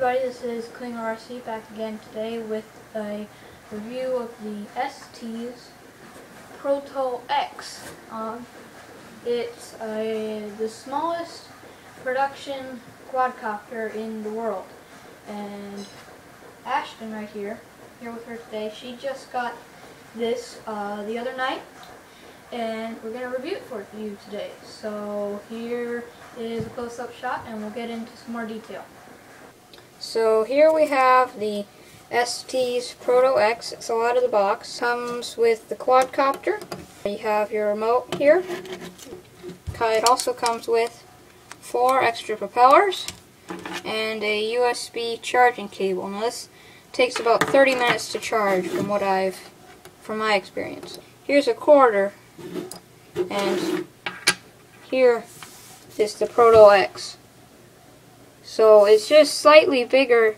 everybody, this is Klinger RC back again today with a review of the Estes ProtoX. It's the smallest production quadcopter in the world, and Ashton right here with her today, she just got this the other night, and we're going to review it for you today. So here is a close-up shot and we'll get into some more detail. So here we have the Estes ProtoX. It's all out of the box. Comes with the quadcopter. You have your remote here. It also comes with 4 extra propellers and a USB charging cable. Now this takes about 30 minutes to charge from my experience. Here's a quarter, and here is the ProtoX. So it's just slightly bigger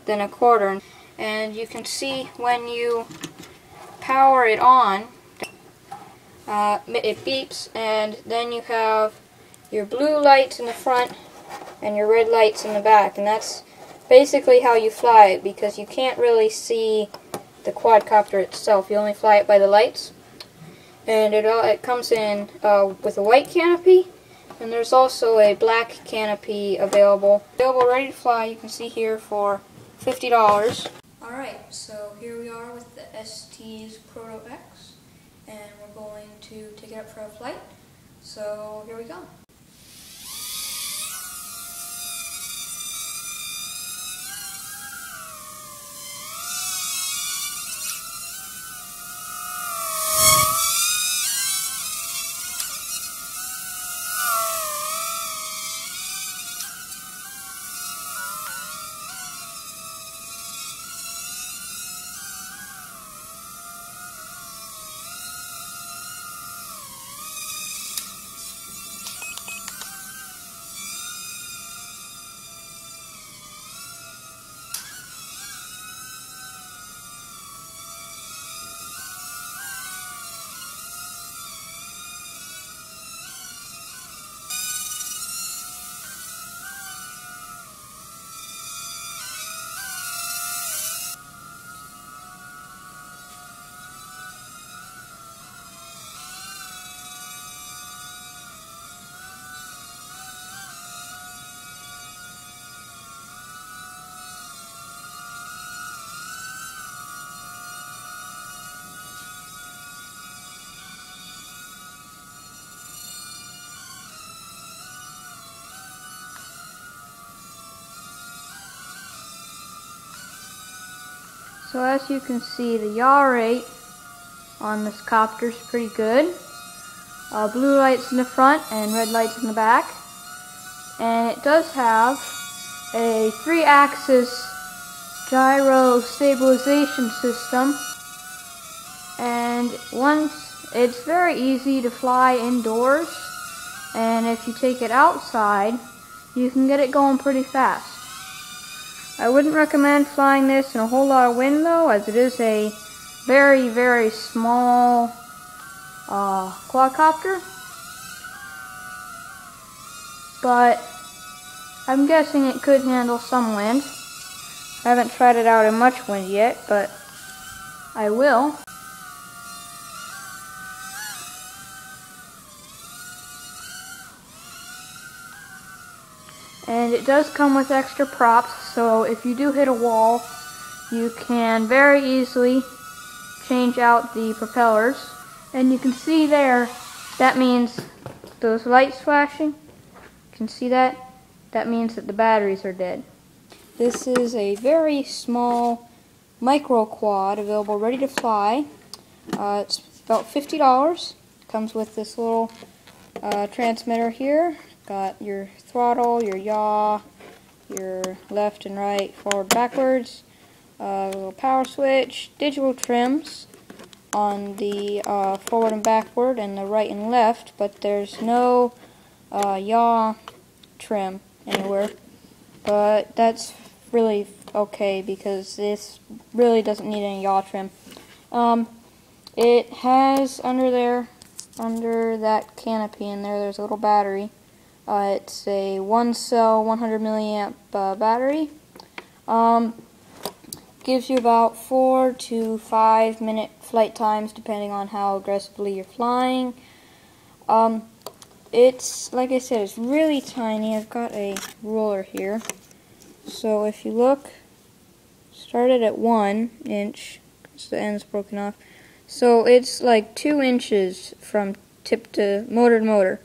than a quarter, and you can see when you power it on, it beeps, and then you have your blue lights in the front and your red lights in the back, and that's basically how you fly it, because you can't really see the quadcopter itself. You only fly it by the lights. And it comes in with a white canopy, and there's also a black canopy available ready to fly. You can see here for $50. Alright, so here we are with the Estes ProtoX, and we're going to take it up for a flight. So here we go. So as you can see, the yaw rate on this copter is pretty good. Blue lights in the front and red lights in the back. And it does have a 3-axis gyro stabilization system. And it's very easy to fly indoors. And if you take it outside, you can get it going pretty fast. I wouldn't recommend flying this in a whole lot of wind though, as it is a very, very small quadcopter. But I'm guessing it could handle some wind. I haven't tried it out in much wind yet, but I will. And it does come with extra props, so if you do hit a wall, you can very easily change out the propellers. And you can see there, that means those lights flashing. You can see that? That means that the batteries are dead. This is a very small micro quad available ready to fly. It's about $50. Comes with this little transmitter here. Got your throttle, your yaw, your left and right, forward, backwards, a little power switch, digital trims on the forward and backward and the right and left, but there's no yaw trim anywhere. But that's really okay, because this really doesn't need any yaw trim. It has under that canopy in there, there's a little battery. It's a 1-cell 100 milliamp battery. Gives you about 4 to 5 minute flight times depending on how aggressively you're flying. It's, like I said, it's really tiny. I've got a ruler here. So if you look, started at 1 inch, because the end's broken off. So it's like 2 inches from tip to motor.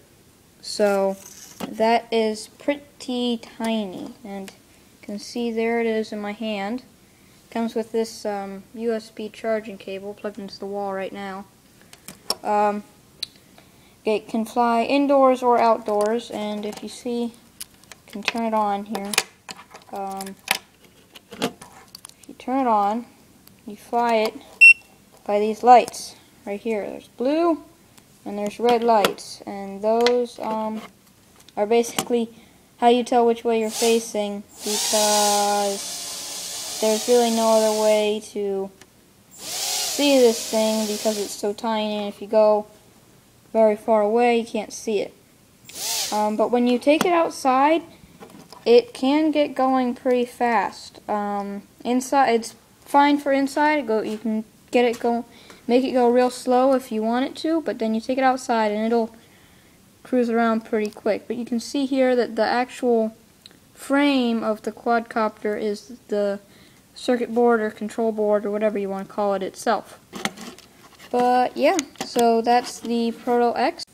So that is pretty tiny. And you can see there it is in my hand. Comes with this USB charging cable plugged into the wall right now. It can fly indoors or outdoors, and if you see, you can turn it on here. If you turn it on, you fly it by these lights right here. There's blue and there's red lights, and those are basically how you tell which way you're facing, because there's really no other way to see this thing because it's so tiny, and if you go very far away you can't see it. But when you take it outside, it can get going pretty fast. Inside, it's fine for inside. You can get it go, make it go real slow if you want it to, but then you take it outside and it'll cruise around pretty quick. But you can see here that the actual frame of the quadcopter is the circuit board or control board or whatever you want to call it itself. But yeah, so that's the ProtoX.